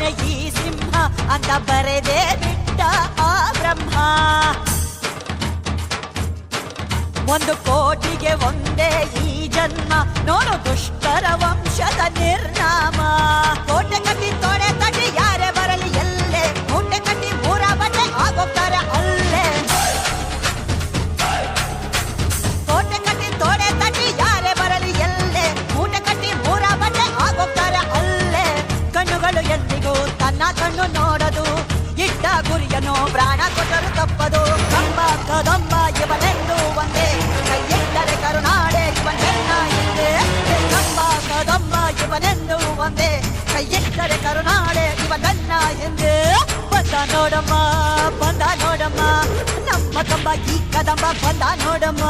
ಅವನೇ ಈ ಸಿಂಹ ಅಂತ ಬರೆದೇ ಬಿಟ್ಟ ಆ ಬ್ರಹ್ಮ. 1 ಕೋಟಿಗೆ ಒಂದೇ ಈ ಜನ್ಮ, ನೋಡು ದುಷ್ಟರ ವಂಶದ ನಿರ್ನಾಮ. ಕೋಟೆ ಕಟ್ಟಿ ತೊಡೆ ತಟ್ಟಿ ಯಾರೇ ಬರಲಿ ಎಲ್ಲೇ, ಮೂಟೆ ಕಟ್ಟಿ ಮೂರ ಬಟ್ಟೆ ಆಗೋಗ್ತಾರೆ ಅಲ್ಲೇ. ಕೋಟೆ ಕಟ್ಟಿ ತೊಡೆ ತಟ್ಟಿ ಯಾರೇ ಬರಲಿ ಎಲ್ಲೇ, ಮೂಟೆ ಕಟ್ಟಿ ಮೂರ ಬಟ್ಟೆ ಆಗೋಗ್ತಾರೆ ಅಲ್ಲೇ. ಕಣ್ಣುಗಳು ಎಂದಿಗೂ ತನ್ನ ಕಣ್ಣು ನೋಡದು, ಇಟ್ಟ ಗುರಿಯನ್ನು ಪ್ರಾಣ ಕೊಟ್ಟರು ತಪ್ಪದು. ಕಂಬ ಕದಂಬ ಇವನೆಂದು ಒಂದೇ, ಕೈಯಿಟ್ಟರೆ ಕರುನಾಡೆ ಇವನೆನ್ನ ಹಿಂದೆ. ಕಂಬ ಕದಂಬ ಇವನೆಂದು ಒಂದೇ, ಕೈಯಿಟ್ಟರೆ ಕರುನಾಡೆ ಇವನನ್ನ ಹಿಂದೆ. ಬಂದ ನೋಡಮ್ಮ ಬಂದ ನೋಡಮ್ಮ, ನಮ್ಮ ಕಂಬ ಈ ಕದಂಬ ಬಂದ ನೋಡಮ್ಮ.